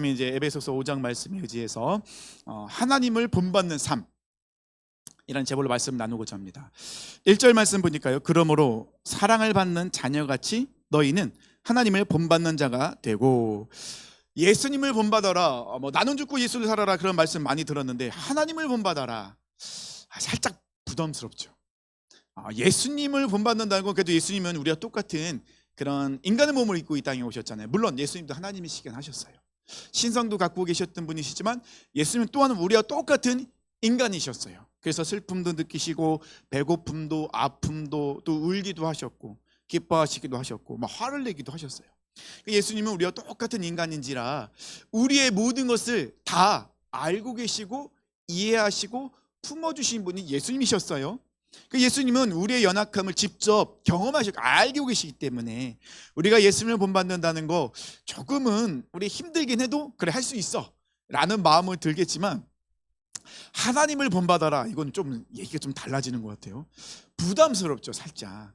이제 에베소서 5장 말씀에 의지해서 하나님을 본받는 삶 이라는 제목으로 말씀 나누고자 합니다. 1절 말씀 보니까요. 그러므로 사랑을 받는 자녀같이 너희는 하나님을 본받는 자가 되고, 예수님을 본받아라, 나눈 죽고 예수를 살아라, 그런 말씀 많이 들었는데 하나님을 본받아라, 살짝 부담스럽죠. 예수님을 본받는다는 건, 그래도 예수님은 우리와 똑같은 그런 인간의 몸을 입고 이 땅에 오셨잖아요. 물론 예수님도 하나님이시긴 하셨어요. 신성도 갖고 계셨던 분이시지만 예수님 또한 우리와 똑같은 인간이셨어요. 그래서 슬픔도 느끼시고 배고픔도 아픔도 또 울기도 하셨고 기뻐하시기도 하셨고 막 화를 내기도 하셨어요. 예수님은 우리와 똑같은 인간인지라 우리의 모든 것을 다 알고 계시고 이해하시고 품어주신 분이 예수님이셨어요. 예수님은 우리의 연약함을 직접 경험하시고 알고 계시기 때문에 우리가 예수님을 본받는다는 거 조금은 우리 힘들긴 해도 그래 할 수 있어 라는 마음을 들겠지만, 하나님을 본받아라, 이건 좀 얘기가 좀 달라지는 것 같아요. 부담스럽죠, 살짝.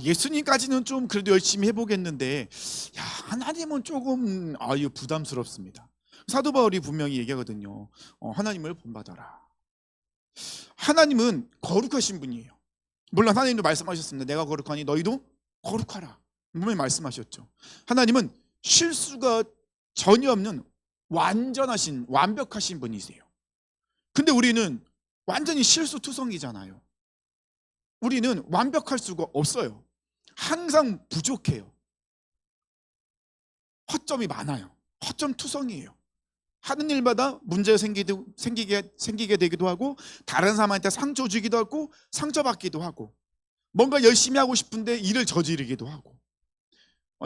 예수님까지는 좀 그래도 열심히 해보겠는데 하나님은 조금 부담스럽습니다. 사도 바울이 분명히 얘기하거든요. 하나님을 본받아라. 하나님은 거룩하신 분이에요. 물론 하나님도 말씀하셨습니다. 내가 거룩하니 너희도 거룩하라, 분명히 말씀하셨죠. 하나님은 실수가 전혀 없는 완전하신 완벽하신 분이세요. 근데 우리는 완전히 실수투성이잖아요. 우리는 완벽할 수가 없어요. 항상 부족해요. 허점이 많아요. 허점투성이에요. 하는 일마다 문제가 생기게 되기도 하고, 다른 사람한테 상처 주기도 하고 상처받기도 하고, 뭔가 열심히 하고 싶은데 일을 저지르기도 하고,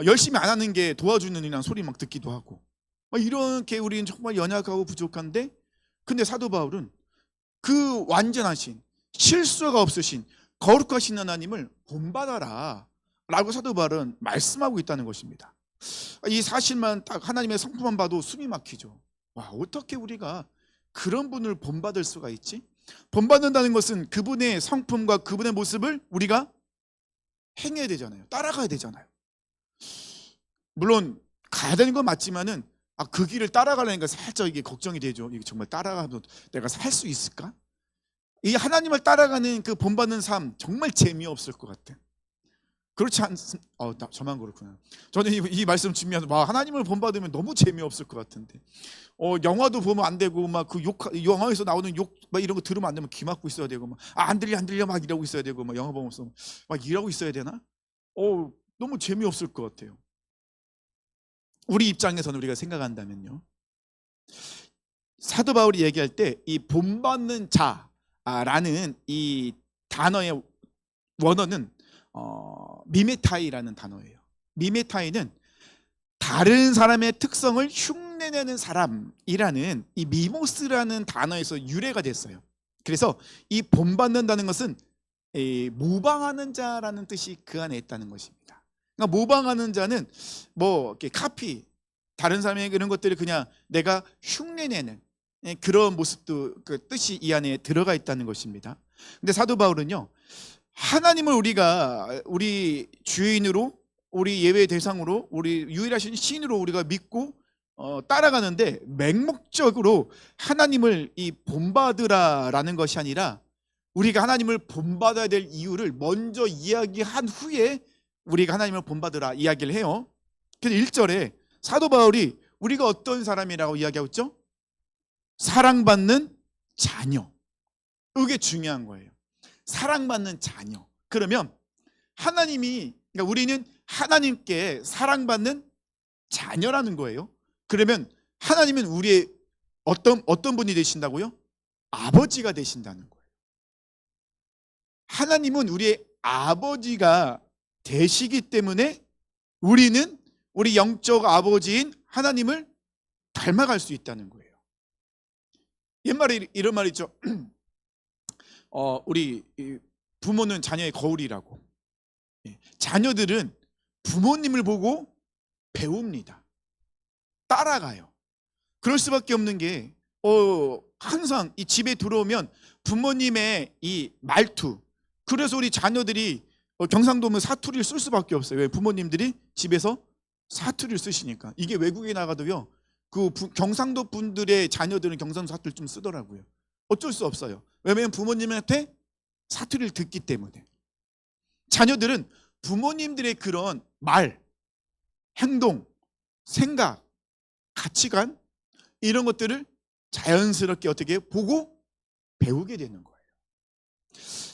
열심히 안 하는 게 도와주는 이란 소리 막 듣기도 하고, 이렇게 우리는 정말 연약하고 부족한데, 근데 사도 바울은 그 완전하신 실수가 없으신 거룩하신 하나님을 본받아라 라고 사도 바울은 말씀하고 있다는 것입니다. 이 사실만 딱 하나님의 성품만 봐도 숨이 막히죠. 와, 어떻게 우리가 그런 분을 본받을 수가 있지? 본받는다는 것은 그분의 성품과 그분의 모습을 우리가 행해야 되잖아요. 따라가야 되잖아요. 물론 가야 되는 건 맞지만은 그 길을 따라가려니까 살짝 이게 걱정이 되죠. 이게 정말 따라가도 내가 살 수 있을까? 이 하나님을 따라가는 그 본받는 삶 정말 재미없을 것 같아. 그렇지 않습니까? 저만 그렇구나. 저는 이 말씀 준비하면서 하나님을 본받으면 너무 재미없을 것 같은데, 영화도 보면 안 되고 막 그 영화에서 나오는 욕 막 이런 거 들으면 안 되면 귀 막고 있어야 되고, 막 안 들려 막 이러고 있어야 되고, 막 영화 보면서 막 이러고 있어야 되나? 너무 재미없을 것 같아요. 우리 입장에서는 우리가 생각한다면요, 사도 바울이 얘기할 때 이 본받는 자라는 이 단어의 원어는 미메타이라는 단어예요. 미메타이는 다른 사람의 특성을 흉내내는 사람이라는 이 미모스라는 단어에서 유래가 됐어요. 그래서 이 본받는다는 것은 모방하는 자라는 뜻이 그 안에 있다는 것입니다. 그러니까 모방하는 자는 뭐 이렇게 카피, 다른 사람의 그런 것들을 그냥 내가 흉내내는 그런 모습도, 그 뜻이 이 안에 들어가 있다는 것입니다. 근데 사도 바울은요, 하나님을 우리 주인으로, 우리 예외 대상으로, 우리 유일하신 신으로 우리가 믿고 따라가는데, 맹목적으로 하나님을 이 본받으라라는 것이 아니라 우리가 하나님을 본받아야 될 이유를 먼저 이야기한 후에 우리가 하나님을 본받으라 이야기를 해요. 그래서 1절에 사도 바울이 우리가 어떤 사람이라고 이야기하고 있죠? 사랑받는 자녀. 이게 중요한 거예요. 사랑받는 자녀. 그러면 그러니까 우리는 하나님께 사랑받는 자녀라는 거예요. 그러면 하나님은 우리의 어떤 분이 되신다고요? 아버지가 되신다는 거예요. 하나님은 우리의 아버지가 되시기 때문에 우리는 우리 영적 아버지인 하나님을 닮아갈 수 있다는 거예요. 옛말에 이런 말 있죠. 우리 부모는 자녀의 거울이라고. 자녀들은 부모님을 보고 배웁니다. 따라가요. 그럴 수밖에 없는 게 항상 이 집에 들어오면 부모님의 이 말투, 그래서 우리 자녀들이 경상도면 사투리를 쓸 수밖에 없어요. 왜? 부모님들이 집에서 사투리를 쓰시니까. 이게 외국에 나가도요, 경상도 분들의 자녀들은 경상도 사투리를 좀 쓰더라고요. 어쩔 수 없어요. 왜냐하면 부모님한테 사투리를 듣기 때문에. 자녀들은 부모님들의 그런 말, 행동, 생각, 가치관 이런 것들을 자연스럽게 어떻게 보고 배우게 되는 거예요.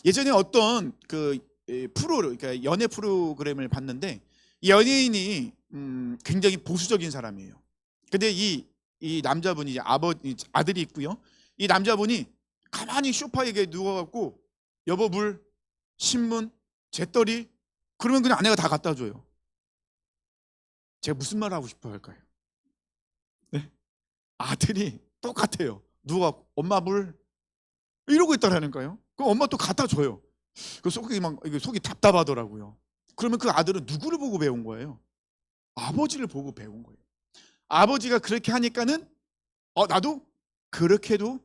예전에 어떤 그러니까 연애 프로그램을 봤는데, 이 연예인이 굉장히 보수적인 사람이에요. 근데 이 남자분이 아들이 있고요. 이 남자분이 가만히 소파에 누워갖고 여보 물, 신문, 재떨이 그러면 그냥 아내가 다 갖다 줘요. 제가 무슨 말 하고 싶어 할까요? 네? 아들이 똑같아요. 누워갖고 엄마 물 이러고 있다라는 거예요. 그럼 엄마 또 갖다 줘요. 그 속이 답답하더라고요. 그러면 그 아들은 누구를 보고 배운 거예요? 아버지를 보고 배운 거예요. 아버지가 그렇게 하니까는 나도 그렇게 해도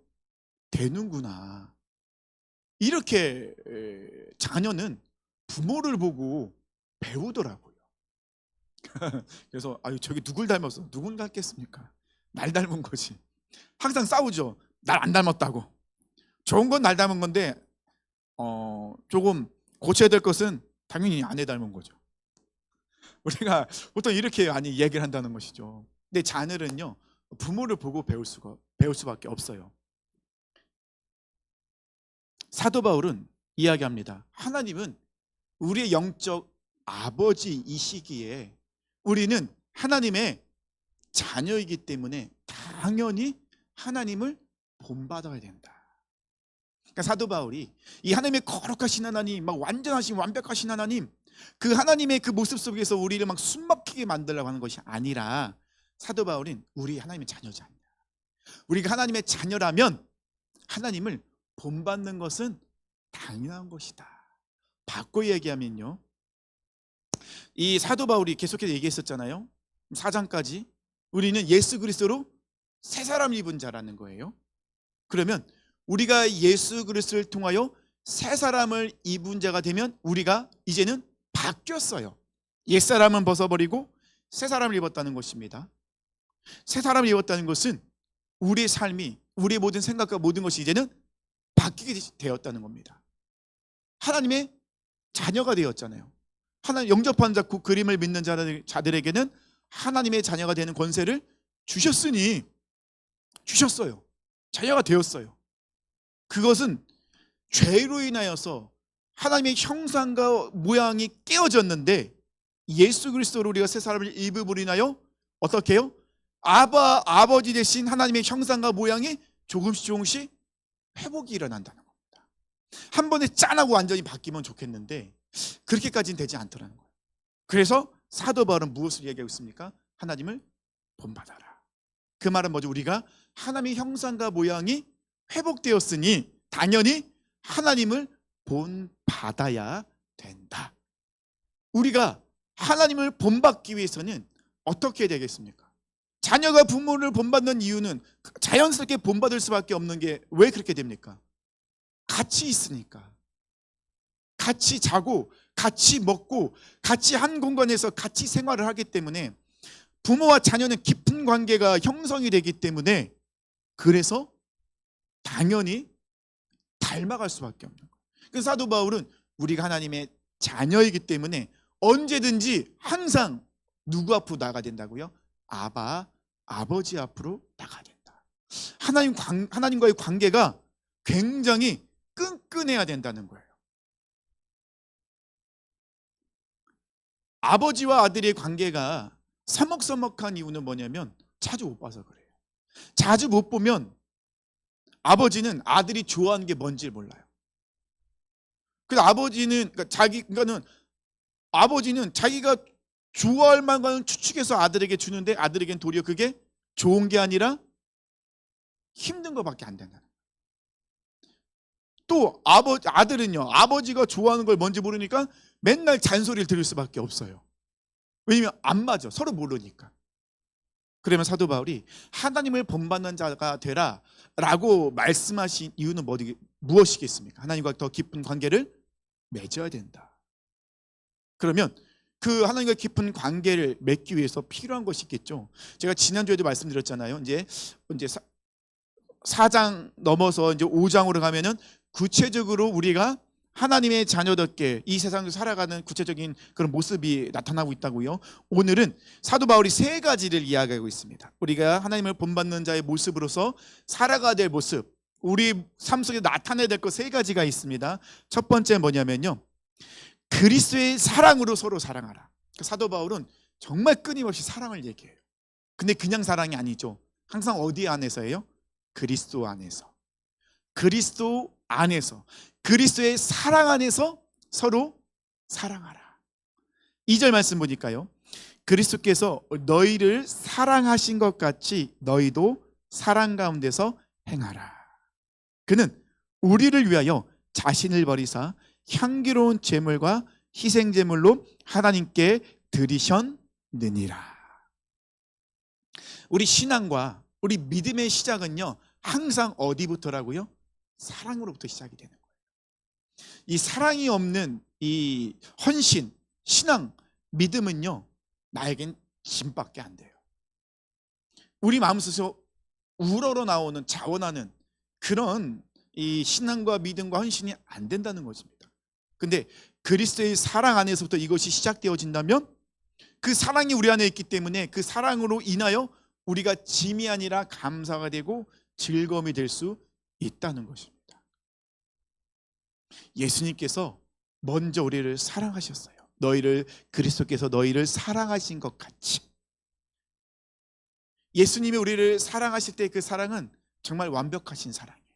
되는구나. 이렇게 자녀는 부모를 보고 배우더라고요. 그래서 저기 누굴 닮았어? 누군 닮겠습니까? 날 닮은 거지. 항상 싸우죠. 날 안 닮았다고. 좋은 건 날 닮은 건데 조금 고쳐야 될 것은 당연히 아내 닮은 거죠. 우리가 보통 이렇게 많이 얘기를 한다는 것이죠. 근데 자녀는요, 부모를 보고 배울 수밖에 없어요. 사도 바울은 이야기합니다. 하나님은 우리의 영적 아버지이시기에 우리는 하나님의 자녀이기 때문에 당연히 하나님을 본받아야 된다. 그러니까 사도 바울이 이 하나님의 거룩하신 하나님, 막 완전하신 완벽하신 하나님, 그 하나님의 그 모습 속에서 우리를 막 숨막히게 만들려고 하는 것이 아니라, 사도 바울은 우리 하나님의 자녀잖아요. 우리가 하나님의 자녀라면 하나님을 본받는 것은 당연한 것이다. 바꿔 얘기하면요, 이 사도 바울이 계속해서 얘기했었잖아요. 4장까지 우리는 예수 그리스도로 새 사람을 입은 자라는 거예요. 그러면 우리가 예수 그리스도를 통하여 새 사람을 입은 자가 되면 우리가 이제는 바뀌었어요. 옛사람은 벗어버리고 새 사람을 입었다는 것입니다. 새 사람을 입었다는 것은 우리의 삶이, 우리의 모든 생각과 모든 것이 이제는 바뀌게 되었다는 겁니다. 하나님의 자녀가 되었잖아요. 하나님 영접한 자, 그 그림을 믿는 자들에게는 하나님의 자녀가 되는 권세를 주셨어요. 자녀가 되었어요. 그것은 죄로 인하여서 하나님의 형상과 모양이 깨어졌는데, 예수 그리스도로 우리가 새 사람을 입음으로 인하여 어떻게 해요? 아버지 대신 하나님의 형상과 모양이 조금씩 회복이 일어난다는 겁니다. 한 번에 짠하고 완전히 바뀌면 좋겠는데 그렇게까지는 되지 않더라는 거예요. 그래서 사도 바울은 무엇을 얘기하고 있습니까? 하나님을 본받아라. 그 말은 뭐죠? 우리가 하나님의 형상과 모양이 회복되었으니 당연히 하나님을 본받아야 된다. 우리가 하나님을 본받기 위해서는 어떻게 해야 되겠습니까? 자녀가 부모를 본받는 이유는 자연스럽게 본받을 수밖에 없는 게 왜 그렇게 됩니까? 같이 있으니까. 같이 자고 같이 먹고 같이 한 공간에서 같이 생활을 하기 때문에 부모와 자녀는 깊은 관계가 형성이 되기 때문에, 그래서 당연히 닮아갈 수밖에 없는 거예요. 그래서 사도 바울은 우리가 하나님의 자녀이기 때문에 언제든지 항상 누구 앞으로 나가야 된다고요? 아버지 앞으로 나가야 된다. 하나님과의 관계가 굉장히 끈끈해야 된다는 거예요. 아버지와 아들의 관계가 서먹서먹한 이유는 뭐냐면 자주 못 봐서 그래요. 자주 못 보면 아버지는 아들이 좋아하는 게 뭔지 몰라요. 그래서 아버지는 자기가 좋아할 만한 추측해서 아들에게 주는데, 아들에겐 도리어 그게 좋은 게 아니라 힘든 것밖에 안 된다는 거예요. 또 아들은요, 아버지가 좋아하는 걸 뭔지 모르니까 맨날 잔소리를 들을 수밖에 없어요. 왜냐면 안 맞아, 서로 모르니까. 그러면 사도 바울이 하나님을 본받는 자가 되라 라고 말씀하신 이유는 무엇이겠습니까? 하나님과 더 깊은 관계를 맺어야 된다. 그러면 그 하나님과 깊은 관계를 맺기 위해서 필요한 것이 있겠죠. 제가 지난주에도 말씀드렸잖아요. 이제 4장 넘어서 이제 5장으로 가면은 구체적으로 우리가 하나님의 자녀답게 이 세상을 살아가는 구체적인 그런 모습이 나타나고 있다고요. 오늘은 사도 바울이 세 가지를 이야기하고 있습니다. 우리가 하나님을 본받는 자의 모습으로서 살아가야 될 모습, 우리 삶 속에 나타내야 될 것 세 가지가 있습니다. 첫 번째 뭐냐면요, 그리스도의 사랑으로 서로 사랑하라. 사도 바울은 정말 끊임없이 사랑을 얘기해요. 근데 그냥 사랑이 아니죠. 항상 어디 안에서예요? 그리스도 안에서. 그리스도 안에서, 그리스도의 사랑 안에서 서로 사랑하라. 2절 말씀 보니까요, 그리스도께서 너희를 사랑하신 것 같이 너희도 사랑 가운데서 행하라. 그는 우리를 위하여 자신을 버리사 향기로운 제물과 희생 제물로 하나님께 드리셨느니라. 우리 신앙과 우리 믿음의 시작은요, 항상 어디부터라고요? 사랑으로부터 시작이 되는 거예요. 이 사랑이 없는 이 헌신, 신앙, 믿음은요, 나에겐 짐밖에 안 돼요. 우리 마음속에서 우러러 나오는 자원하는 그런 이 신앙과 믿음과 헌신이 안 된다는 것입니다. 근데 그리스도의 사랑 안에서부터 이것이 시작되어진다면 그 사랑이 우리 안에 있기 때문에 그 사랑으로 인하여 우리가 짐이 아니라 감사가 되고 즐거움이 될 수 있다는 것입니다. 예수님께서 먼저 우리를 사랑하셨어요. 너희를, 그리스도께서 너희를 사랑하신 것 같이. 예수님이 우리를 사랑하실 때 그 사랑은 정말 완벽하신 사랑이에요.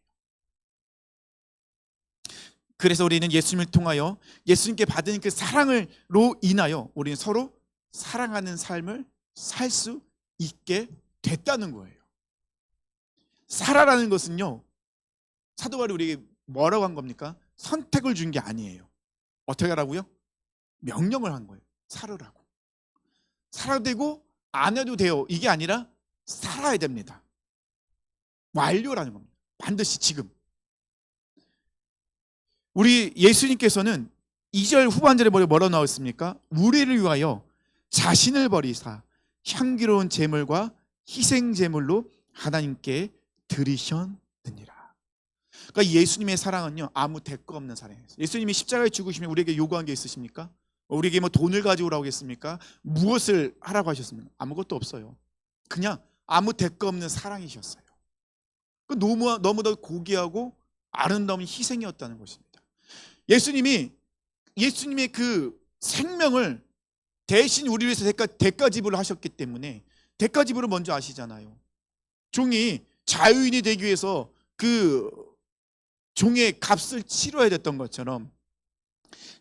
그래서 우리는 예수님을 통하여 예수님께 받은 그 사랑으로 인하여 우리는 서로 사랑하는 삶을 살 수 있게 됐다는 거예요. 살아라는 것은요, 사도 바울이 우리에게 뭐라고 한 겁니까? 선택을 준 게 아니에요. 어떻게 하라고요? 명령을 한 거예요. 살으라고. 살아도 되고 안 해도 돼요. 이게 아니라 살아야 됩니다. 완료라는 겁니다. 반드시 지금. 우리 예수님께서는 2절 후반절에 뭐라고 나왔습니까? 우리를 위하여 자신을 버리사 향기로운 제물과 희생 제물로 하나님께 드리셨느니라. 그러니까 예수님의 사랑은요, 아무 대가 없는 사랑이에요. 예수님이 십자가에 죽으시면 우리에게 요구한 게 있으십니까? 우리에게 뭐 돈을 가져오라고 했습니까? 무엇을 하라고 하셨습니까? 아무것도 없어요. 그냥 아무 대가 없는 사랑이셨어요. 너무나 고귀하고 아름다운 희생이었다는 것입니다. 예수님의 그 생명을 대신 우리를 위해서 대가 지불을 하셨기 때문에, 대가 지불을 먼저 아시잖아요. 종이 자유인이 되기 위해서 그 종의 값을 치러야 됐던 것처럼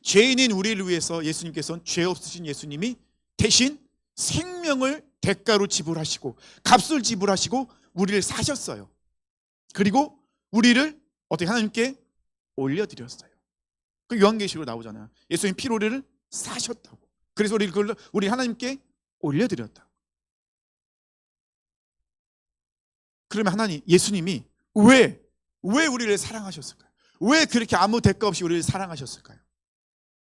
죄인인 우리를 위해서 예수님께서는, 죄 없으신 예수님이 대신 생명을 대가로 지불하시고 값을 지불하시고 우리를 사셨어요. 그리고 우리를 어떻게 하나님께 올려드렸어요. 그 요한계시록으로 나오잖아요. 예수님 피로 우리를 사셨다고. 그래서 우리 하나님께 올려드렸다. 그러면 예수님이 왜 우리를 사랑하셨을까요? 왜 그렇게 아무 대가 없이 우리를 사랑하셨을까요?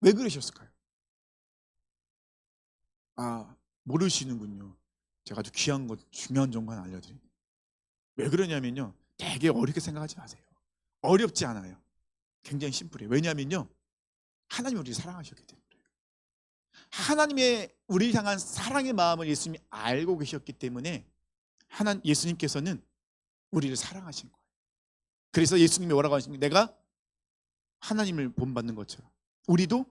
왜 그러셨을까요? 모르시는군요. 제가 아주 귀한 것, 중요한 정보를 알려드립니다. 왜 그러냐면요, 되게 어렵게 생각하지 마세요. 어렵지 않아요. 굉장히 심플해요. 왜냐면요, 하나님이 우리를 사랑하셨기 때문에. 하나님의 우리를 향한 사랑의 마음을 예수님이 알고 계셨기 때문에 예수님께서는 우리를 사랑하신 거예요. 그래서 예수님이 뭐라고 하십니까? 내가 하나님을 본받는 것처럼 우리도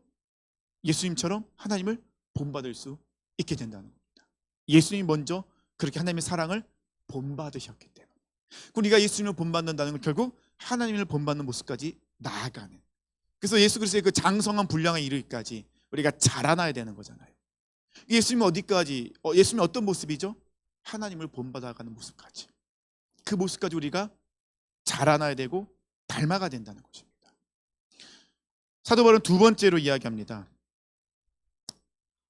예수님처럼 하나님을 본받을 수 있게 된다는 겁니다. 예수님이 먼저 그렇게 하나님의 사랑을 본받으셨기 때문에. 우리가 예수님을 본받는다는 건 결국 하나님을 본받는 모습까지 나아가는. 그래서 예수 그리스도의 그 장성한 분량에 이르기까지 우리가 자라나야 되는 거잖아요. 예수님은 예수님이 어떤 모습이죠? 하나님을 본받아가는 모습까지. 그 모습까지 우리가 자라나야 되고 닮아가야 된다는 것입니다. 사도 바울은 두 번째로 이야기합니다.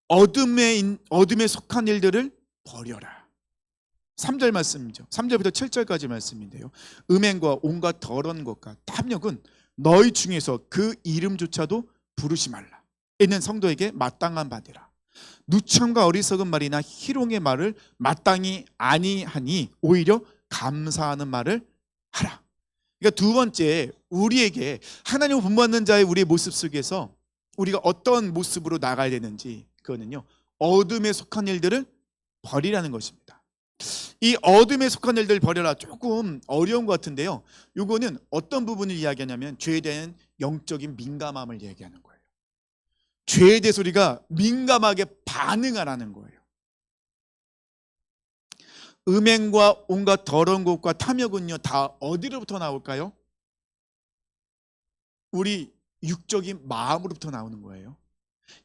어둠에 속한 일들을 버려라. 3절 말씀이죠. 3절부터 7절까지 말씀인데요. 음행과 온갖 더러운 것과 탐욕은 너희 중에서 그 이름조차도 부르지 말라. 있는 성도에게 마땅한 바되라. 누참과 어리석은 말이나 희롱의 말을 마땅히 아니하니 오히려 감사하는 말을 하라. 그러니까 두 번째, 우리에게 하나님을 본받는 자의 우리의 모습 속에서 우리가 어떤 모습으로 나가야 되는지, 그거는요, 어둠에 속한 일들을 버리라는 것입니다. 이 어둠에 속한 일들을 버려라, 조금 어려운 것 같은데요, 이거는 어떤 부분을 이야기하냐면 죄에 대한 영적인 민감함을 얘기하는 거예요. 죄에 대해서 우리가 민감하게 반응하라는 거예요. 음행과 온갖 더러운 것과 탐욕은요, 다 어디로부터 나올까요? 우리 육적인 마음으로부터 나오는 거예요.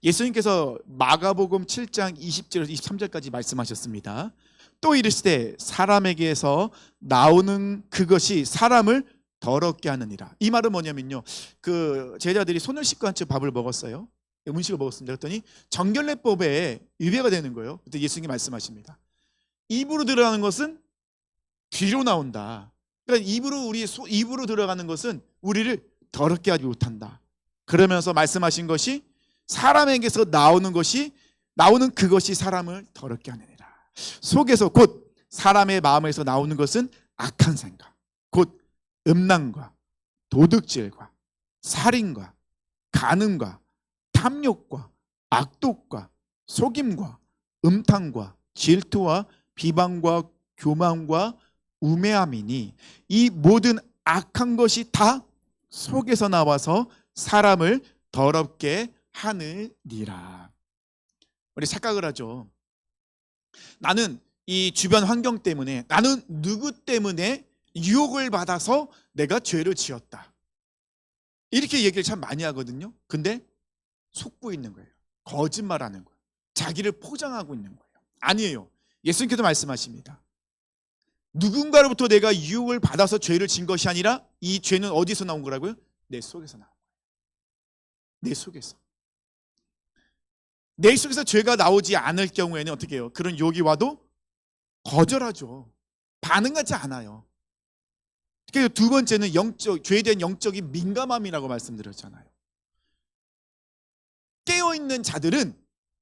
예수님께서 마가복음 7장 20절에서 23절까지 말씀하셨습니다. 또 이르시되 사람에게서 나오는 그것이 사람을 더럽게 하느니라. 이 말은 뭐냐면요, 그 제자들이 손을 씻고 앉혀 밥을 먹었어요. 음식을 먹었습니다. 그랬더니 정결례법에 위배가 되는 거예요. 그때 예수님이 말씀하십니다. 입으로 들어가는 것은 뒤로 나온다. 그러니까 입으로 들어가는 것은 우리를 더럽게 하지 못한다. 그러면서 말씀하신 것이 사람에게서 나오는 그것이 사람을 더럽게 하느니라. 속에서 곧 사람의 마음에서 나오는 것은 악한 생각, 곧 음란과 도둑질과 살인과 간음과 탐욕과 악독과 속임과 음탕과 질투와 비방과 교만과 우매함이니 이 모든 악한 것이 다 속에서 나와서 사람을 더럽게 하느니라. 우리 착각을 하죠. 나는 이 주변 환경 때문에, 나는 누구 때문에 유혹을 받아서 내가 죄를 지었다, 이렇게 얘기를 참 많이 하거든요. 근데 속고 있는 거예요. 거짓말하는 거예요. 자기를 포장하고 있는 거예요. 아니에요. 예수님께서 말씀하십니다. 누군가로부터 내가 유혹을 받아서 죄를 진 것이 아니라 이 죄는 어디서 나온 거라고요? 내 속에서 나온 거예요. 내 속에서. 내 속에서 죄가 나오지 않을 경우에는 어떻게 해요? 그런 유혹이 와도 거절하죠. 반응하지 않아요. 그래서 두 번째는 죄에 대한 영적인 민감함이라고 말씀드렸잖아요. 깨어있는 자들은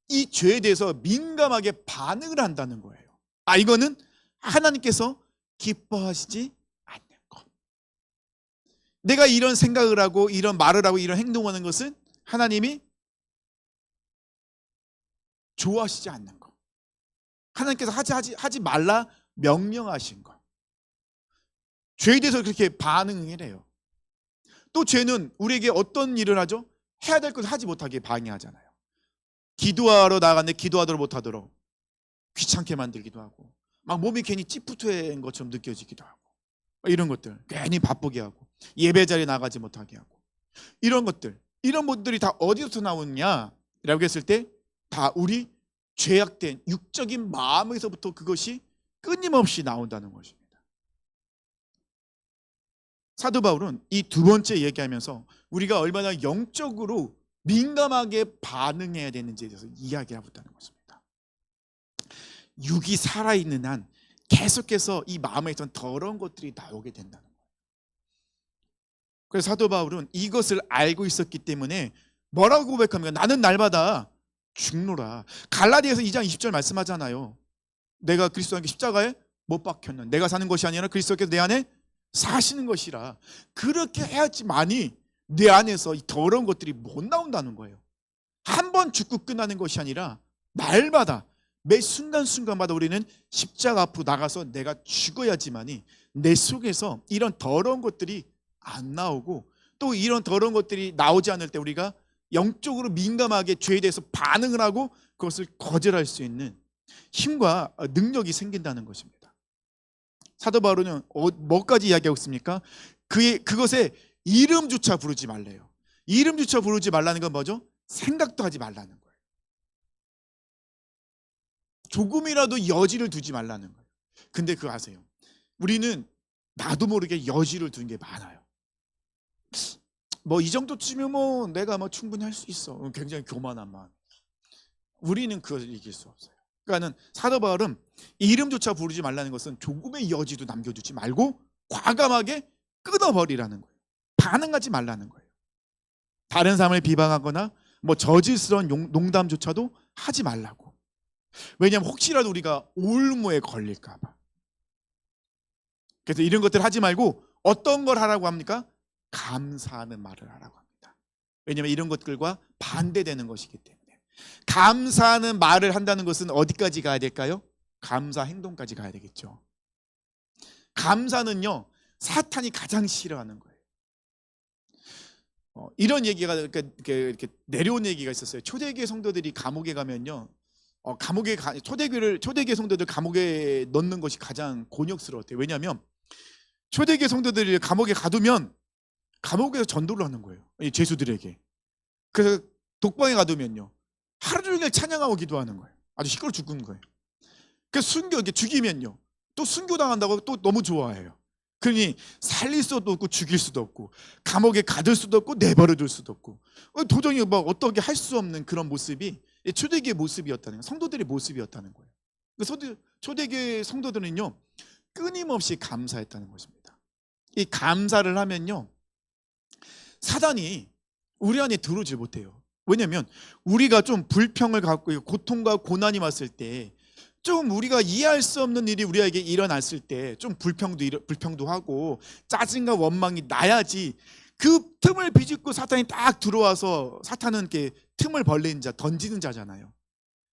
이 죄에 대해서 민감하게 반응을 한다는 거예요. 이거는 하나님께서 기뻐하시지 않는 것. 내가 이런 생각을 하고 이런 말을 하고 이런 행동하는 것은 하나님이 좋아하시지 않는 것. 하나님께서 하지 말라 명령하신 것. 죄에 대해서 그렇게 반응을 해요. 또 죄는 우리에게 어떤 일을 하죠? 해야 될 것을 하지 못하게 방해하잖아요. 기도하러 나갔는데 기도하도록 못하도록 귀찮게 만들기도 하고, 막 몸이 괜히 찌푸트한 것처럼 느껴지기도 하고, 이런 것들 괜히 바쁘게 하고, 예배 자리에 나가지 못하게 하고, 이런 것들이 다 어디서 나오느냐라고 했을 때 다 우리 죄악된 육적인 마음에서부터 그것이 끊임없이 나온다는 것입니다. 사도 바울은 이 두 번째 얘기하면서 우리가 얼마나 영적으로 민감하게 반응해야 되는지에 대해서 이야기하고 있다는 것입니다. 육이 살아있는 한 계속해서 이 마음에 있던 더러운 것들이 나오게 된다는 거예요. 그래서 사도 바울은 이것을 알고 있었기 때문에 뭐라고 고백합니까? 나는 날마다 죽노라. 갈라디아서 2장 20절 말씀하잖아요. 내가 그리스도와 함께 십자가에 못 박혔는, 내가 사는 것이 아니라 그리스도께서 내 안에 사시는 것이라. 그렇게 해야지만이 내 안에서 이 더러운 것들이 못 나온다는 거예요. 한 번 죽고 끝나는 것이 아니라 날마다, 매 순간순간마다 우리는 십자가 앞으로 나가서 내가 죽어야지만이 내 속에서 이런 더러운 것들이 안 나오고, 또 이런 더러운 것들이 나오지 않을 때 우리가 영적으로 민감하게 죄에 대해서 반응을 하고 그것을 거절할 수 있는 힘과 능력이 생긴다는 것입니다. 사도 바울은 뭐까지 이야기하고 있습니까? 그것에 이름조차 부르지 말래요. 이름조차 부르지 말라는 건 뭐죠? 생각도 하지 말라는 거예요. 조금이라도 여지를 두지 말라는 거예요. 근데 그거 아세요? 우리는 나도 모르게 여지를 두는 게 많아요. 뭐 이 정도쯤이면 내가 충분히 할 수 있어. 굉장히 교만한 마음. 우리는 그것을 이길 수 없어요. 그러니까는 사도 바울은 이름조차 부르지 말라는 것은 조금의 여지도 남겨두지 말고 과감하게 끊어버리라는 거예요. 반응하지 말라는 거예요. 다른 사람을 비방하거나 저질스러운 농담조차도 하지 말라고. 왜냐하면 혹시라도 우리가 올무에 걸릴까 봐. 그래서 이런 것들 하지 말고 어떤 걸 하라고 합니까? 감사하는 말을 하라고 합니다. 왜냐하면 이런 것들과 반대되는 것이기 때문에. 감사하는 말을 한다는 것은 어디까지 가야 될까요? 감사 행동까지 가야 되겠죠. 감사는요, 사탄이 가장 싫어하는 거예요. 이런 얘기가 이렇게 내려온 얘기가 있었어요. 초대교회 성도들이 감옥에 가면요, 초대교회 성도들 감옥에 넣는 것이 가장 곤욕스러웠대요. 왜냐하면 초대교회 성도들이 감옥에 가두면 감옥에서 전도를 하는 거예요, 이 죄수들에게. 그래서 독방에 가두면요, 하루 종일 찬양하고 기도하는 거예요. 아주 시끄러 죽는 거예요. 그래서 이렇게 죽이면요, 또 순교당한다고 또 너무 좋아해요. 그러니 살릴 수도 없고 죽일 수도 없고 감옥에 가둘 수도 없고 내버려둘 수도 없고 도저히 어떻게 할 수 없는 그런 모습이 초대교회 모습이었다는 거예요. 성도들의 모습이었다는 거예요. 초대교회 성도들은요, 끊임없이 감사했다는 것입니다. 이 감사를 하면요, 사단이 우리 안에 들어오지 못해요. 왜냐하면 우리가 좀 불평을 갖고 고통과 고난이 왔을 때, 좀 우리가 이해할 수 없는 일이 우리에게 일어났을 때 좀 불평도 하고 짜증과 원망이 나야지, 그 틈을 비집고 사탄이 딱 들어와서, 사탄은 이렇게 틈을 벌리는 자, 던지는 자잖아요.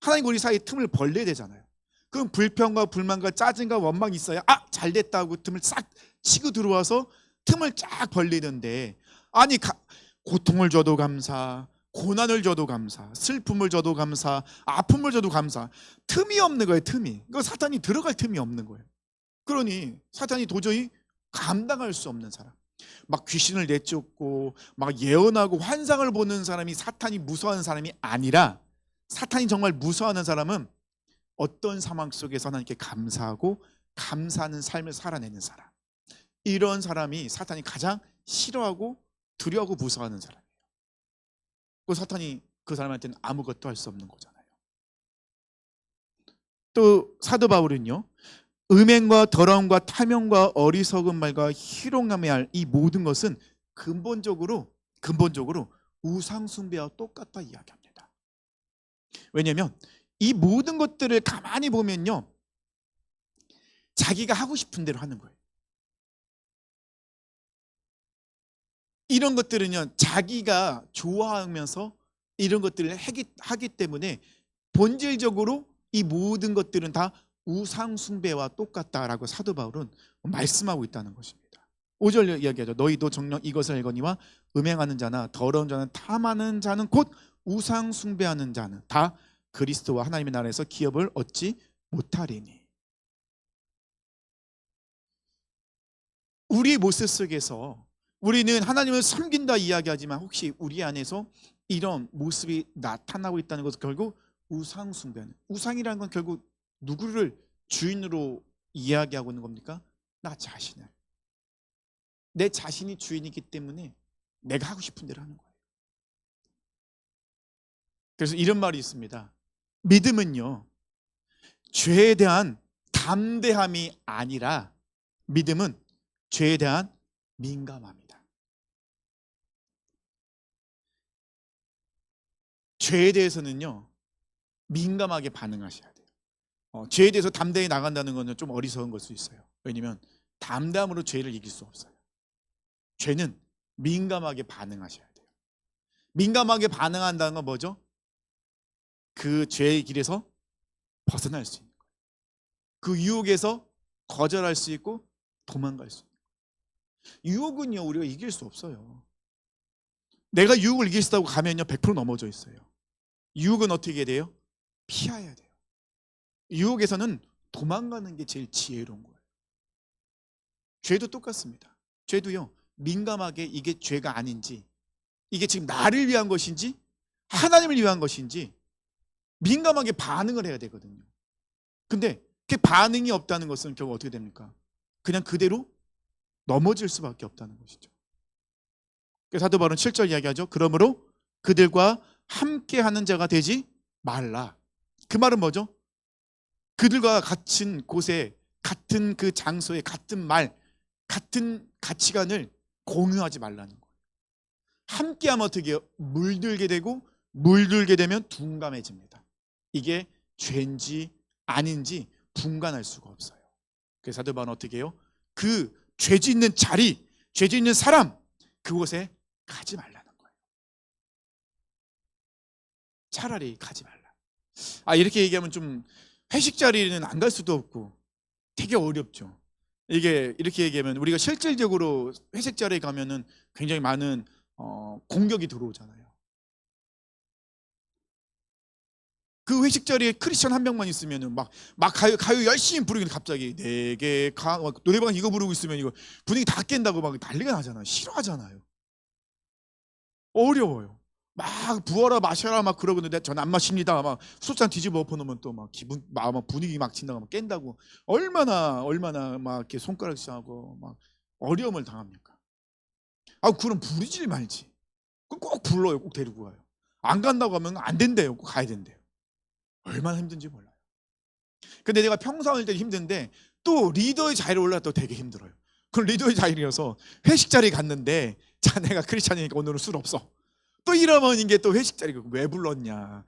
하나님과 우리 사이에 틈을 벌려야 되잖아요. 그럼 불평과 불만과 짜증과 원망이 있어야 잘 됐다고 틈을 싹 치고 들어와서 틈을 쫙 벌리는데, 아니 고통을 줘도 감사, 고난을 줘도 감사, 슬픔을 줘도 감사, 아픔을 줘도 감사, 틈이 없는 거예요. 틈이. 그 사탄이 들어갈 틈이 없는 거예요. 그러니 사탄이 도저히 감당할 수 없는 사람, 막 귀신을 내쫓고 막 예언하고 환상을 보는 사람이 사탄이 무서워하는 사람이 아니라, 사탄이 정말 무서워하는 사람은 어떤 상황 속에서 하나님께 감사하고 감사하는 삶을 살아내는 사람, 이런 사람이 사탄이 가장 싫어하고 두려워하고 무서워하는 사람이에요. 그 사탄이 그 사람한테는 아무것도 할 수 없는 거잖아요. 또 사도 바울은요, 음행과 더러움과 탐욕과 어리석은 말과 희롱함에 할 이 모든 것은 근본적으로 우상 숭배와 똑같다 이야기합니다. 왜냐하면 이 모든 것들을 가만히 보면요, 자기가 하고 싶은 대로 하는 거예요. 이런 것들은요, 자기가 좋아하면서 이런 것들을 하기 때문에 본질적으로 이 모든 것들은 다 우상 숭배와 똑같다라고 사도 바울은 말씀하고 있다는 것입니다. 5절 이야기하죠. 너희도 정녕 이것을 알거니와 음행하는 자나 더러운 자는 탐하는 자는 곧 우상 숭배하는 자는 다 그리스도와 하나님의 나라에서 기업을 얻지 못하리니. 우리 모습 속에서 우리는 하나님을 섬긴다 이야기하지만, 혹시 우리 안에서 이런 모습이 나타나고 있다는 것은 결국 우상 숭배하는, 우상이라는 건 결국 누구를 주인으로 이야기하고 있는 겁니까? 나 자신을. 내 자신이 주인이기 때문에 내가 하고 싶은 대로 하는 거예요. 그래서 이런 말이 있습니다. 믿음은요, 죄에 대한 담대함이 아니라 믿음은 죄에 대한 민감함이다. 죄에 대해서는요, 민감하게 반응하셔야 돼요. 죄에 대해서 담대히 나간다는 것은 좀 어리석은 걸 수 있어요. 왜냐하면 담담으로 죄를 이길 수 없어요. 죄는 민감하게 반응하셔야 돼요. 민감하게 반응한다는 건 뭐죠? 그 죄의 길에서 벗어날 수 있는 거예요. 그 유혹에서 거절할 수 있고 도망갈 수 있는 거예요. 유혹은요, 우리가 이길 수 없어요. 내가 유혹을 이길 수 있다고 가면요, 100% 넘어져 있어요. 유혹은 어떻게 해야 돼요? 피해야 돼요. 유혹에서는 도망가는 게 제일 지혜로운 거예요. 죄도 똑같습니다. 죄도요, 민감하게 이게 죄가 아닌지, 이게 지금 나를 위한 것인지 하나님을 위한 것인지 민감하게 반응을 해야 되거든요. 근데 그 반응이 없다는 것은 결국 어떻게 됩니까? 그냥 그대로 넘어질 수밖에 없다는 것이죠. 그래서 사도 바울은 7절 이야기하죠. 그러므로 그들과 함께하는 자가 되지 말라. 그 말은 뭐죠? 그들과 같은 곳에, 같은 그 장소에, 같은 말, 같은 가치관을 공유하지 말라는 거예요. 함께하면 어떻게 해요? 물들게 되고, 물들게 되면 둔감해집니다. 이게 죄인지 아닌지 분간할 수가 없어요. 그래서 사도 바울은 어떻게 해요? 그 죄 짓는 자리, 죄 짓는 사람, 그곳에 가지 말라는 거예요. 차라리 가지 말라. 이렇게 얘기하면 좀 회식 자리는 안 갈 수도 없고 되게 어렵죠. 이게 이렇게 얘기하면 우리가 실질적으로 회식 자리에 가면은 굉장히 많은 공격이 들어오잖아요. 그 회식 자리에 크리스천 한 명만 있으면은 막 가요 열심히 부르기는 갑자기 내게 노래방 이거 부르고 있으면 이거 분위기 다 깬다고 막 난리가 나잖아요. 싫어하잖아요. 어려워요. 막 부어라 마셔라 막 그러고 있는데 전 안 마십니다. 막 수잔 뒤집어 엎어놓으면 또 막 분위기 막 친다고 막 깬다고 얼마나 막 이렇게 손가락 쥐하고 막 어려움을 당합니까? 그럼 부르지 말지. 그럼 꼭 불러요. 꼭 데리고 가요. 안 간다고 하면 안 된대요. 꼭 가야 된대요. 얼마나 힘든지 몰라요. 근데 내가 평상일 때 힘든데 또 리더의 자리에 올라도 되게 힘들어요. 그럼 리더의 자리여서 회식 자리에 갔는데 자네가 크리스찬이니까 오늘은 술 없어. 또 이러면 이게 또 회식 자리가 왜 불렀냐.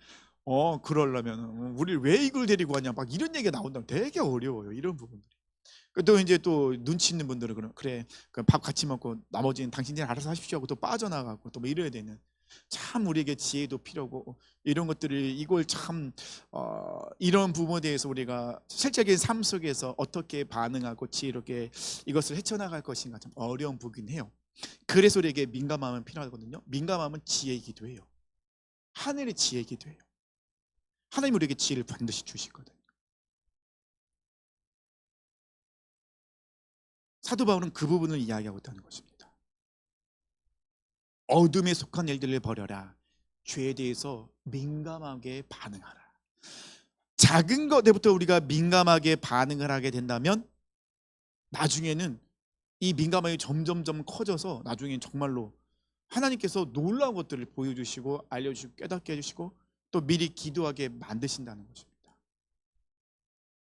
그러려면 우리를 왜 이걸 데리고 왔냐. 막 이런 얘기가 나온다면 되게 어려워요. 이런 부분들이. 또 이제 또 눈치 있는 분들은 그래 밥 같이 먹고 나머지는 당신들이 알아서 하십시오 하고 또 빠져나가고 또 뭐 이래야 되는 참 우리에게 지혜도 필요하고 이런 것들을 이걸 참 이런 부분에 대해서 우리가 실제적인 삶 속에서 어떻게 반응하고 지혜롭게 이것을 헤쳐나갈 것인가 참 어려운 부분이긴 해요. 그래서 우리에게 민감함은 필요하거든요. 민감함은 지혜의 기도예요. 하늘의 지혜의 기도예요. 하나님 우리에게 지혜를 반드시 주시거든요. 사도 바울은 그 부분을 이야기하고 있다는 것입니다. 어둠에 속한 일들을 버려라. 죄에 대해서 민감하게 반응하라. 작은 것에부터 우리가 민감하게 반응을 하게 된다면 나중에는 이 민감함이 점점점 커져서 나중엔 정말로 하나님께서 놀라운 것들을 보여주시고 알려주시고 깨닫게 해주시고 또 미리 기도하게 만드신다는 것입니다.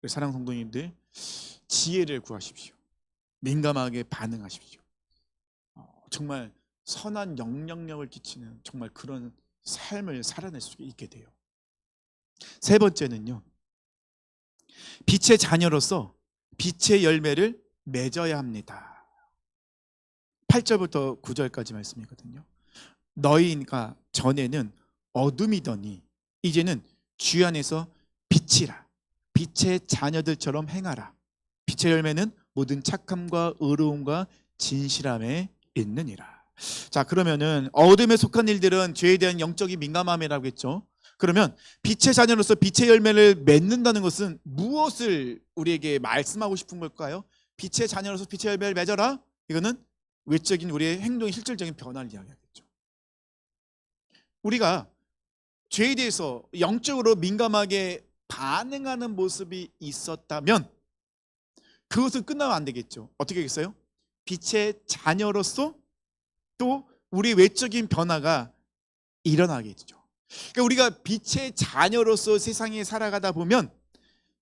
사랑하는 성도님들, 지혜를 구하십시오. 민감하게 반응하십시오. 정말 선한 영향력을 끼치는 정말 그런 삶을 살아낼 수 있게 돼요. 세 번째는요, 빛의 자녀로서 빛의 열매를 맺어야 합니다. 8절부터 9절까지 말씀이거든요. 너희가 전에는 어둠이더니 이제는 주 안에서 빛이라. 빛의 자녀들처럼 행하라. 빛의 열매는 모든 착함과 의로움과 진실함에 있느니라. 자, 그러면은 어둠에 속한 일들은 죄에 대한 영적인 민감함이라고 했죠. 그러면 빛의 자녀로서 빛의 열매를 맺는다는 것은 무엇을 우리에게 말씀하고 싶은 걸까요? 빛의 자녀로서 빛의 열매를 맺어라. 이거는 외적인 우리의 행동의 실질적인 변화를 이야기하겠죠. 우리가 죄에 대해서 영적으로 민감하게 반응하는 모습이 있었다면 그것은 끝나면 안 되겠죠. 어떻게 하겠어요? 빛의 자녀로서 또 우리 외적인 변화가 일어나겠죠. 그러니까 우리가 빛의 자녀로서 세상에 살아가다 보면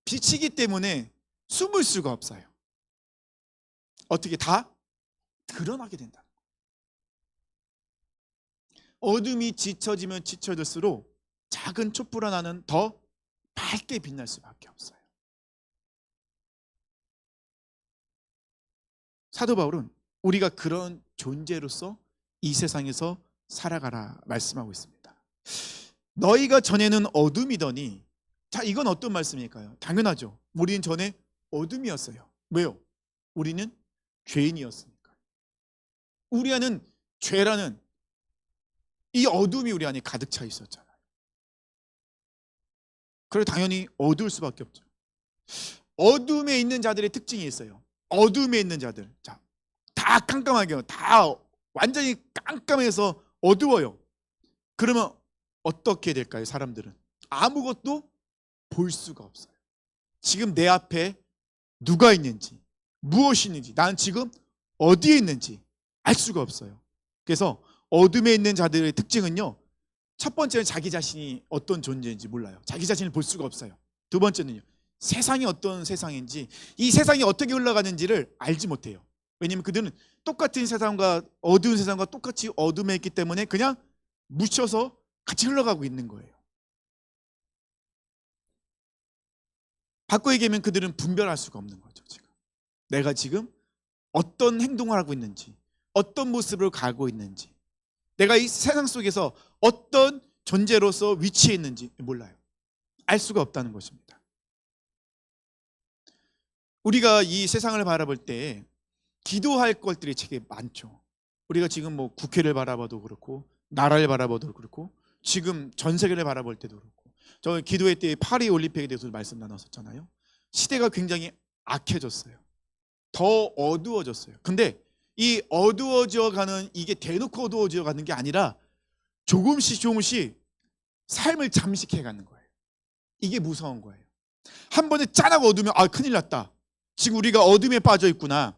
빛이기 때문에 숨을 수가 없어요. 어떻게 다 드러나게 된다. 어둠이 지쳐지면 지쳐질수록 작은 촛불 하나는 더 밝게 빛날 수밖에 없어요. 사도 바울은 우리가 그런 존재로서 이 세상에서 살아가라 말씀하고 있습니다. 너희가 전에는 어둠이더니, 자, 이건 어떤 말씀일까요? 당연하죠. 우리는 전에 어둠이었어요. 왜요? 우리는 죄인이었으니까. 우리 안은 죄라는 이 어둠이 우리 안에 가득 차 있었잖아요. 그래서 당연히 어두울 수밖에 없죠. 어둠에 있는 자들의 특징이 있어요. 어둠에 있는 자들, 자, 다 깜깜하게, 다 완전히 깜깜해서 어두워요. 그러면 어떻게 될까요? 사람들은 아무것도 볼 수가 없어요. 지금 내 앞에 누가 있는지, 무엇이 있는지, 난 지금 어디에 있는지 알 수가 없어요. 그래서 어둠에 있는 자들의 특징은요, 첫 번째는 자기 자신이 어떤 존재인지 몰라요. 자기 자신을 볼 수가 없어요. 두 번째는요, 세상이 어떤 세상인지, 이 세상이 어떻게 흘러가는지를 알지 못해요. 왜냐하면 그들은 똑같은 세상과 어두운 세상과 똑같이 어둠에 있기 때문에 그냥 묻혀서 같이 흘러가고 있는 거예요. 바꿔 얘기하면 그들은 분별할 수가 없는 거죠. 지금 내가 지금 어떤 행동을 하고 있는지, 어떤 모습으로 가고 있는지, 내가 이 세상 속에서 어떤 존재로서 위치해 있는지 몰라요. 알 수가 없다는 것입니다. 우리가 이 세상을 바라볼 때 기도할 것들이 되게 많죠. 우리가 지금 뭐 국회를 바라봐도 그렇고, 나라를 바라봐도 그렇고, 지금 전 세계를 바라볼 때도 그렇고, 저 기도회 때 파리 올림픽에 대해서 말씀 나눴었잖아요. 시대가 굉장히 악해졌어요. 더 어두워졌어요. 근데 이 어두워져 가는, 이게 대놓고 어두워져 가는 게 아니라 조금씩 조금씩 삶을 잠식해 가는 거예요. 이게 무서운 거예요. 한 번에 짜라고 어두우면 아 큰일 났다. 지금 우리가 어둠에 빠져 있구나.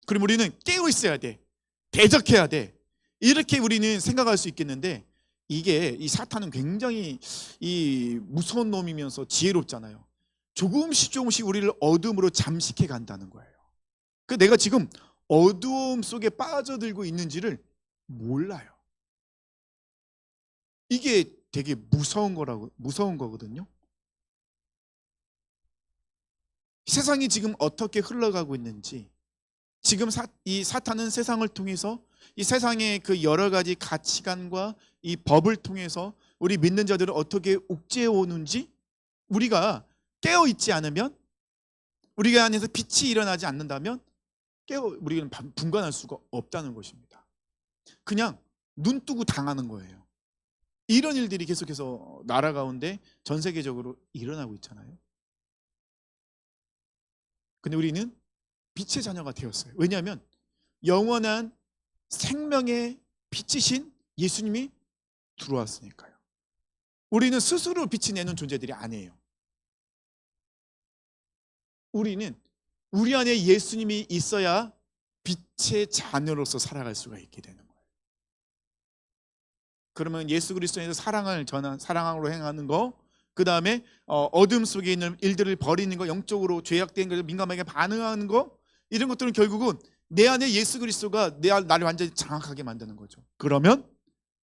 그럼 우리는 깨어 있어야 돼. 대적해야 돼. 이렇게 우리는 생각할 수 있겠는데, 이게 이 사탄은 굉장히 이 무서운 놈이면서 지혜롭잖아요. 조금씩 조금씩 우리를 어둠으로 잠식해 간다는 거예요. 그 내가 지금 어두움 속에 빠져들고 있는지를 몰라요. 이게 되게 무서운 거거든요. 세상이 지금 어떻게 흘러가고 있는지, 지금 이 사탄은 세상을 통해서 이 세상의 그 여러 가지 가치관과 이 법을 통해서 우리 믿는 자들을 어떻게 옥죄해 오는지, 우리가 깨어 있지 않으면, 우리가 안에서 빛이 일어나지 않는다면 우리는 분간할 수가 없다는 것입니다. 그냥 눈 뜨고 당하는 거예요. 이런 일들이 계속해서 나라 가운데 전 세계적으로 일어나고 있잖아요. 근데 우리는 빛의 자녀가 되었어요. 왜냐하면 영원한 생명의 빛이신 예수님이 들어왔으니까요. 우리는 스스로 빛이 내는 존재들이 아니에요. 우리는 우리 안에 예수님이 있어야 빛의 자녀로서 살아갈 수가 있게 되는 거예요. 그러면 예수 그리스도에서 사랑을 전한, 사랑으로 행하는 거, 그 다음에 어둠 속에 있는 일들을 버리는 거, 영적으로 죄악된 것에 민감하게 반응하는 거, 이런 것들은 결국은 내 안에 예수 그리스도가 나를 완전히 장악하게 만드는 거죠. 그러면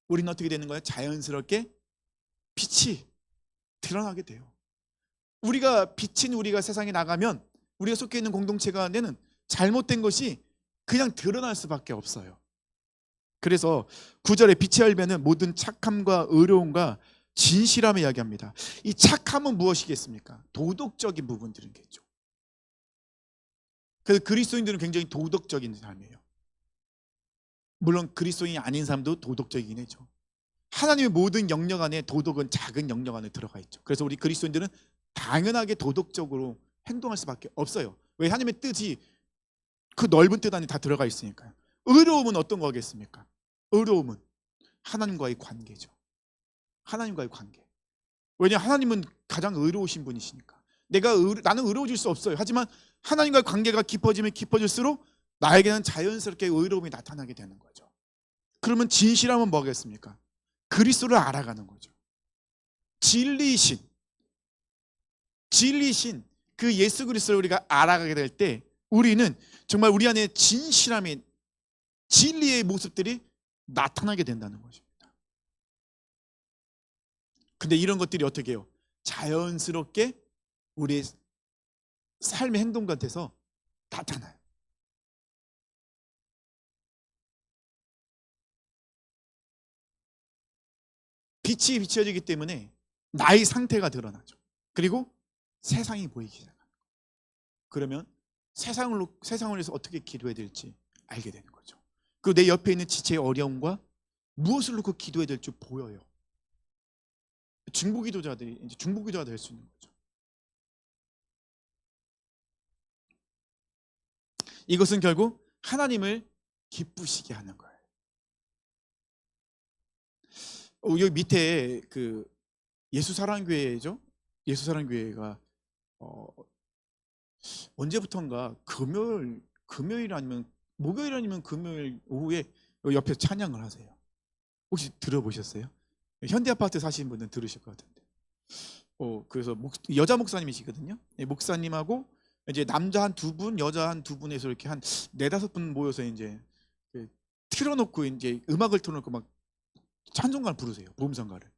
우리는 어떻게 되는 거예요? 자연스럽게 빛이 드러나게 돼요. 우리가 빛인 우리가 세상에 나가면 우리가 속해 있는 공동체 가운데는 잘못된 것이 그냥 드러날 수밖에 없어요. 그래서 9절에 빛의 열매는 모든 착함과 의로움과 진실함을 이야기합니다. 이 착함은 무엇이겠습니까? 도덕적인 부분들이겠죠. 그래서 그리스도인들은 굉장히 도덕적인 삶이에요. 물론 그리스도인이 아닌 사람도 도덕적이긴 해죠. 하나님의 모든 영역 안에 도덕은 작은 영역 안에 들어가 있죠. 그래서 우리 그리스도인들은 당연하게 도덕적으로 행동할 수밖에 없어요. 왜? 하나님의 뜻이 그 넓은 뜻 안에 다 들어가 있으니까요. 의로움은 어떤 거겠습니까? 의로움은 하나님과의 관계죠. 하나님과의 관계. 왜냐, 하나님은 가장 의로우신 분이시니까. 나는 의로워질 수 없어요. 하지만 하나님과의 관계가 깊어지면 깊어질수록 나에게는 자연스럽게 의로움이 나타나게 되는 거죠. 그러면 진실함은 뭐겠습니까? 그리스도를 알아가는 거죠. 진리이신 그 예수 그리스도를 우리가 알아가게 될 때 우리는 정말 우리 안에 진실함이, 진리의 모습들이 나타나게 된다는 것입니다. 근데 이런 것들이 어떻게 해요? 자연스럽게 우리의 삶의 행동 같아서 나타나요. 빛이 비춰지기 때문에 나의 상태가 드러나죠. 그리고 세상이 보이기 시작합니다. 그러면 세상을 위해서 어떻게 기도해야 될지 알게 되는 거죠. 그리고 내 옆에 있는 지체의 어려움과 무엇을 놓고 기도해야 될지 보여요. 중보기도자들이 이제 중보기도가 될 수 있는 거죠. 이것은 결국 하나님을 기쁘시게 하는 거예요. 여기 밑에 그 예수사랑교회죠. 예수사랑교회가 언제부턴가 금요일 아니면 목요일 아니면 금요일 오후에 옆에 찬양을 하세요. 혹시 들어보셨어요? 현대아파트 사시는 분은 들으실 것 같은데. 그래서 여자 목사님이시거든요. 목사님하고 이제 남자 한 두 분, 여자 한 두 분에서 이렇게 한 네다섯 분 모여서 이제 틀어놓고 이제 음악을 틀어놓고 막 찬송가를 부르세요. 보험성가를.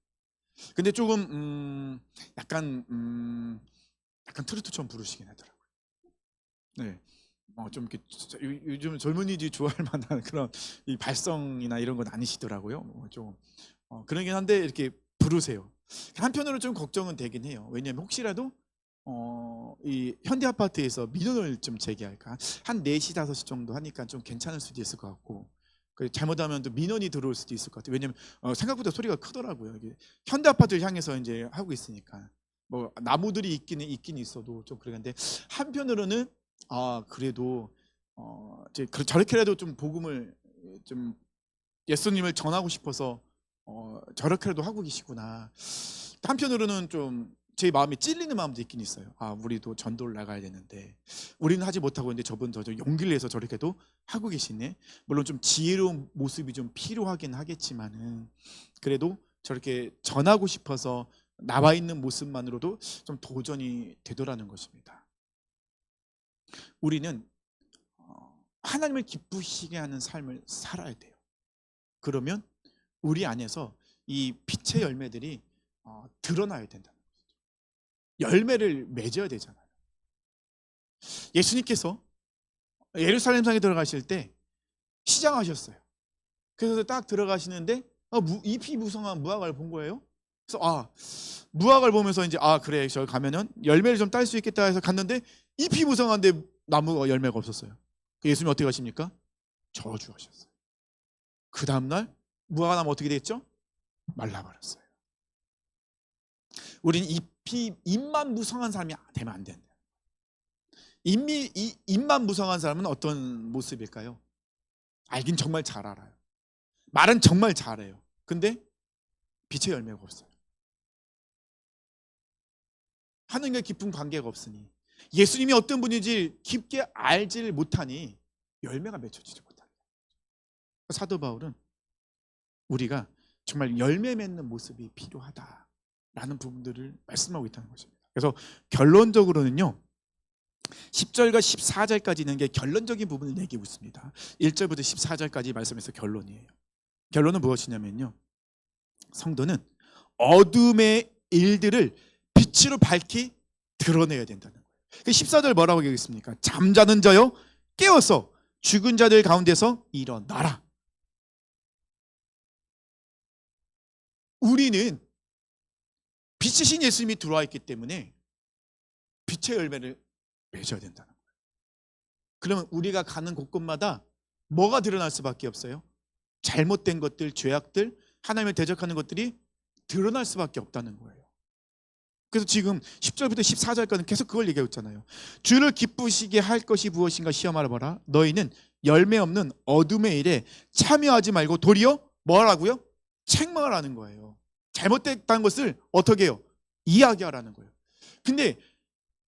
근데 조금 약간 약간 트로트처럼 부르시긴 하더라고요. 네. 좀 이렇게 요즘 젊은이들이 좋아할 만한 그런 이 발성이나 이런 건 아니시더라고요. 좀 그러긴 한데 이렇게 부르세요. 한편으로 좀 걱정은 되긴 해요. 왜냐하면 혹시라도 이 현대 아파트에서 민원을 좀 제기할까 한 4시 5시 정도 하니까 좀 괜찮을 수도 있을 것 같고, 잘못하면 또 민원이 들어올 수도 있을 것 같아요. 왜냐하면 생각보다 소리가 크더라고요. 이게 현대 아파트를 향해서 이제 하고 있으니까 뭐 나무들이 있긴 있어도 좀 그러는데, 한편으로는 그래도 이제 저렇게라도 좀 복음을 좀 예수님을 전하고 싶어서 저렇게라도 하고 계시구나. 한편으로는 좀 제 마음이 찔리는 마음도 있긴 있어요. 우리도 전도를 나가야 되는데 우리는 하지 못하고 있는데 저분 저 용기를 내서 저렇게도 하고 계시네. 물론 좀 지혜로운 모습이 좀 필요하긴 하겠지만은, 그래도 저렇게 전하고 싶어서 나와 있는 모습만으로도 좀 도전이 되더라는 것입니다. 우리는 하나님을 기쁘시게 하는 삶을 살아야 돼요. 그러면 우리 안에서 이 빛의 열매들이 드러나야 된다는 거죠. 열매를 맺어야 되잖아요. 예수님께서 예루살렘 상에 들어가실 때 시장하셨어요. 그래서 딱 들어가시는데 잎이 무성한 무화과를 본 거예요. 그래서 무화과를 보면서 이제 그래, 저 가면은 열매를 좀 딸 수 있겠다 해서 갔는데 잎이 무성한데 나무가 열매가 없었어요. 예수님 어떻게 하십니까? 저주하셨어요. 그 다음날 무화과 나무 어떻게 됐죠? 말라버렸어요. 우리는 잎만 무성한 사람이 되면 안 된다. 잎만 무성한 사람은 어떤 모습일까요? 알긴 정말 잘 알아요. 말은 정말 잘해요. 근데 빛의 열매가 없어요. 하나님과 깊은 관계가 없으니, 예수님이 어떤 분인지 깊게 알지를 못하니 열매가 맺혀지지 못합니다. 사도 바울은 우리가 정말 열매 맺는 모습이 필요하다라는 부분들을 말씀하고 있다는 것입니다. 그래서 결론적으로는요, 10절과 14절까지 있는 게 결론적인 부분을 얘기하고 있습니다. 1절부터 14절까지 말씀에서 결론이에요. 결론은 무엇이냐면요, 성도는 어둠의 일들을 빛으로 밝히 드러내야 된다는 거예요. 14절 뭐라고 얘기했습니까? 잠자는 자여 깨어서 죽은 자들 가운데서 일어나라. 우리는 빛이신 예수님이 들어와 있기 때문에 빛의 열매를 맺어야 된다는 거예요. 그러면 우리가 가는 곳곳마다 뭐가 드러날 수밖에 없어요? 잘못된 것들, 죄악들, 하나님을 대적하는 것들이 드러날 수밖에 없다는 거예요. 그래서 지금 10절부터 14절까지 계속 그걸 얘기하고 있잖아요. 주를 기쁘시게 할 것이 무엇인가 시험하라 보라. 너희는 열매 없는 어둠의 일에 참여하지 말고 도리어 뭐라고요? 책망을 하는 거예요. 잘못됐다는 것을 어떻게 해요? 이야기하라는 거예요. 근데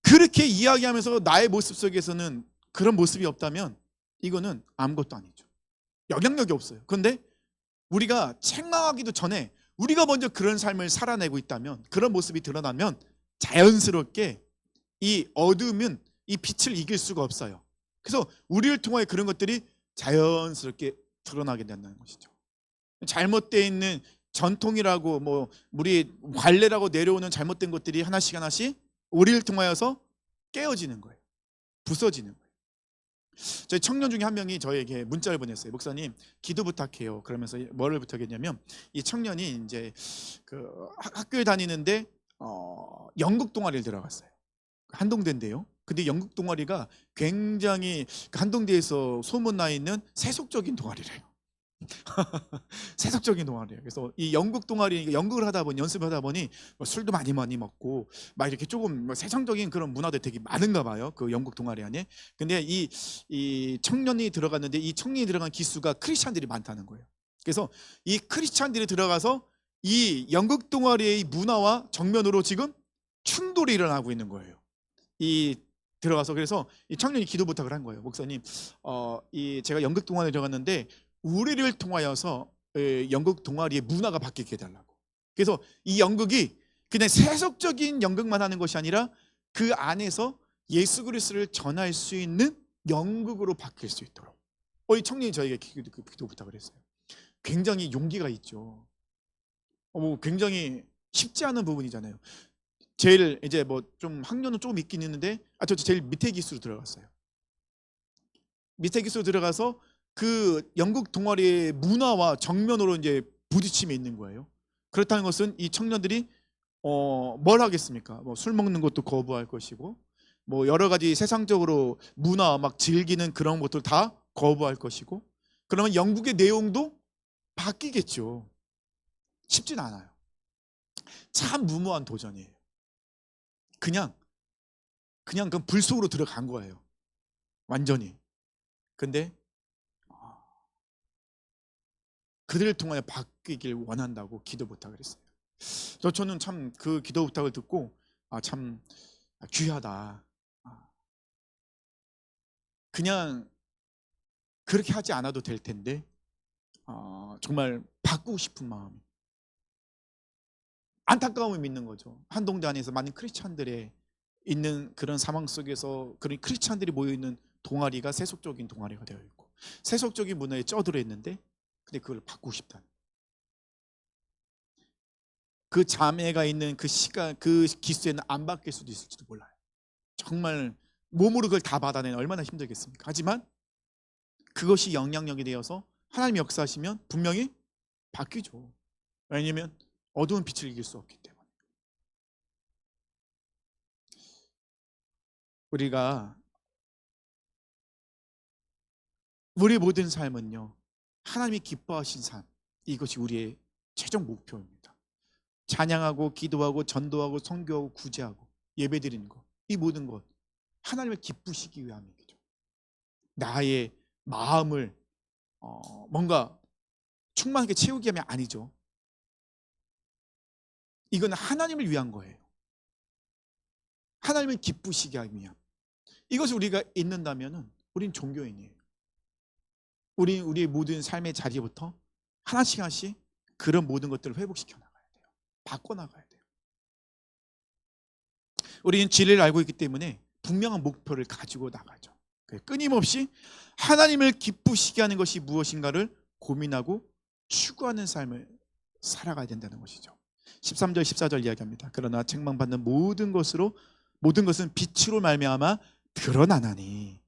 그렇게 이야기하면서 나의 모습 속에서는 그런 모습이 없다면 이거는 아무것도 아니죠. 영향력이 없어요. 그런데 우리가 책망하기도 전에 우리가 먼저 그런 삶을 살아내고 있다면, 그런 모습이 드러나면 자연스럽게 이 어둠은 이 빛을 이길 수가 없어요. 그래서 우리를 통해 그런 것들이 자연스럽게 드러나게 된다는 것이죠. 잘못되어 있는 전통이라고 우리 관례라고 내려오는 잘못된 것들이 하나씩 하나씩 우리를 통하여서 깨어지는 거예요. 부서지는 거예요. 저희 청년 중에 한 명이 저에게 문자를 보냈어요. 목사님, 기도 부탁해요. 그러면서 뭐를 부탁했냐면, 이 청년이 이제 그 학교에 다니는데 연극 동아리를 들어갔어요. 한동대인데요. 근데 연극 동아리가 굉장히 한동대에서 소문나 있는 세속적인 동아리래요. 세속적인 동아리예요. 그래서 이 연극 동아리, 연극을 하다 보니, 연습을 하다 보니 술도 많이 먹고 막 이렇게 조금 세상적인 그런 문화들 되게 많은가 봐요. 그 연극 동아리 안에. 근데 이 청년이 들어갔는데, 이 청년이 들어간 기수가 크리스찬들이 많다는 거예요. 그래서 이 크리스찬들이 들어가서 이 연극 동아리의 문화와 정면으로 지금 충돌이 일어나고 있는 거예요. 이 들어가서. 그래서 이 청년이 기도 부탁을 한 거예요. 목사님, 제가 연극 동아리에 들어갔는데 우리를 통하여서 연극 동아리의 문화가 바뀌게 해달라고. 그래서 이 연극이 그냥 세속적인 연극만 하는 것이 아니라 그 안에서 예수 그리스도를 전할 수 있는 연극으로 바뀔 수 있도록. 이 청년이 저에게 기도 부탁을 했어요. 굉장히 용기가 있죠. 굉장히 쉽지 않은 부분이잖아요. 제일 이제 뭐 좀 학년은 조금 있긴 있는데 저 제일 밑에 기수로 들어갔어요. 밑에 기수로 들어가서 그 영국 동아리의 문화와 정면으로 이제 부딪힘이 있는 거예요. 그렇다는 것은 이 청년들이 뭘 하겠습니까? 뭐 술 먹는 것도 거부할 것이고, 뭐 여러 가지 세상적으로 문화 막 즐기는 그런 것들 다 거부할 것이고, 그러면 영국의 내용도 바뀌겠죠. 쉽진 않아요. 참 무모한 도전이에요. 그냥 그 불 속으로 들어간 거예요. 완전히. 근데 그들을 통하여 바뀌길 원한다고 기도 부탁을 했어요. 저는 참 그 기도 부탁을 듣고 참 귀하다. 그냥 그렇게 하지 않아도 될 텐데 정말 바꾸고 싶은 마음이, 안타까움을 있는 거죠. 한동대 안에서 많은 크리스찬들의 있는 그런 상황 속에서 그런 크리스찬들이 모여 있는 동아리가 세속적인 동아리가 되어 있고 세속적인 문화에 쩌들어 있는데, 근데 그걸 바꾸고 싶다는, 그 자매가 있는 그 시간 그 기수에는 안 바뀔 수도 있을지도 몰라요. 정말 몸으로 그걸 다 받아내는 얼마나 힘들겠습니까? 하지만 그것이 영향력이 되어서 하나님 역사하시면 분명히 바뀌죠. 왜냐하면 어두운 빛을 이길 수 없기 때문에. 우리가 우리 모든 삶은요, 하나님이 기뻐하신 삶, 이것이 우리의 최종 목표입니다. 찬양하고 기도하고 전도하고 선교하고 구제하고 예배드리는 것, 이 모든 것 하나님을 기쁘시기 위함이죠. 나의 마음을 뭔가 충만하게 채우기 위함이 아니죠. 이건 하나님을 위한 거예요. 하나님을 기쁘시게 하기 위함. 이것을 우리가 잊는다면 우린 종교인이에요. 우리의 모든 삶의 자리부터 하나씩 하나씩 그런 모든 것들을 회복시켜 나가야 돼요. 바꿔 나가야 돼요. 우리는 진리를 알고 있기 때문에 분명한 목표를 가지고 나가죠. 끊임없이 하나님을 기쁘시게 하는 것이 무엇인가를 고민하고 추구하는 삶을 살아가야 된다는 것이죠. 13절 14절 이야기합니다. 그러나 책망받는 모든 것은 빛으로 말미암아 드러나나니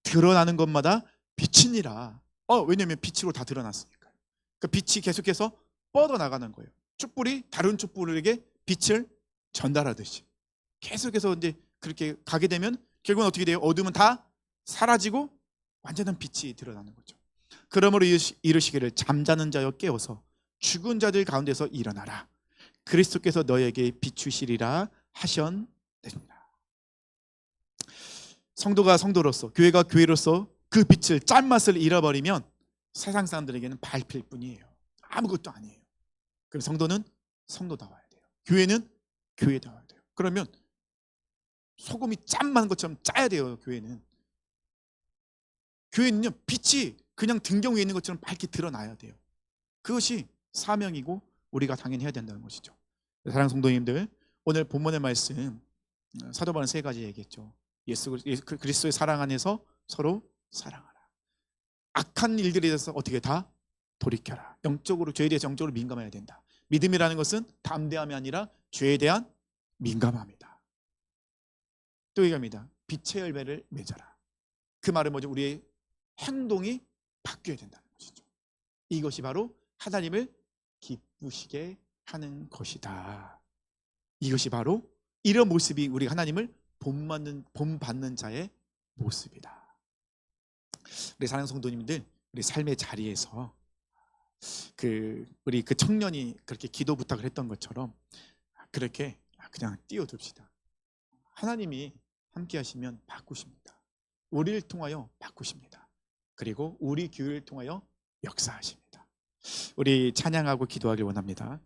드러나는 것마다 빛이니라. 왜냐하면 빛으로 다 드러났으니까요. 그 빛이 계속해서 뻗어나가는 거예요. 촛불이 다른 촛불에게 빛을 전달하듯이 계속해서 이제 그렇게 가게 되면 결국은 어떻게 돼요? 어둠은 다 사라지고 완전한 빛이 드러나는 거죠. 그러므로 이르시기를 잠자는 자여 깨어서 죽은 자들 가운데서 일어나라. 그리스도께서 너에게 비추시리라 하셨느니라. 성도가 성도로서, 교회가 교회로서 그 빛을 짠맛을 잃어버리면 세상 사람들에게는 발필 뿐이에요. 아무것도 아니에요. 그럼 성도는 성도다워야 돼요. 교회는 교회다워야 돼요. 그러면 소금이 짠만 것처럼 짜야 돼요. 교회는요, 빛이 그냥 등경 위에 있는 것처럼 밝게 드러나야 돼요. 그것이 사명이고 우리가 당연히 해야 된다는 것이죠. 사랑하는 성도님들, 오늘 본문의 말씀 사도 바울은 세 가지 얘기했죠. 예수 그리스도의 사랑 안에서 서로 사랑하라. 악한 일들에 대해서 어떻게 다 돌이켜라. 영적으로, 죄에 대해서 영적으로 민감해야 된다. 믿음이라는 것은 담대함이 아니라 죄에 대한 민감함이다. 또 얘기합니다. 빛의 열매를 맺어라. 그 말은 뭐죠? 우리의 행동이 바뀌어야 된다는 것이죠. 이것이 바로 하나님을 기쁘시게 하는 것이다. 이것이 바로 이런 모습이 우리 하나님을 본받는 자의 모습이다. 우리 사랑하는 성도님들, 우리 삶의 자리에서 우리 그 청년이 그렇게 기도 부탁을 했던 것처럼 그렇게 그냥 뛰어듭시다. 하나님이 함께 하시면 바꾸십니다. 우리를 통하여 바꾸십니다. 그리고 우리 교회를 통하여 역사하십니다. 우리 찬양하고 기도하길 원합니다.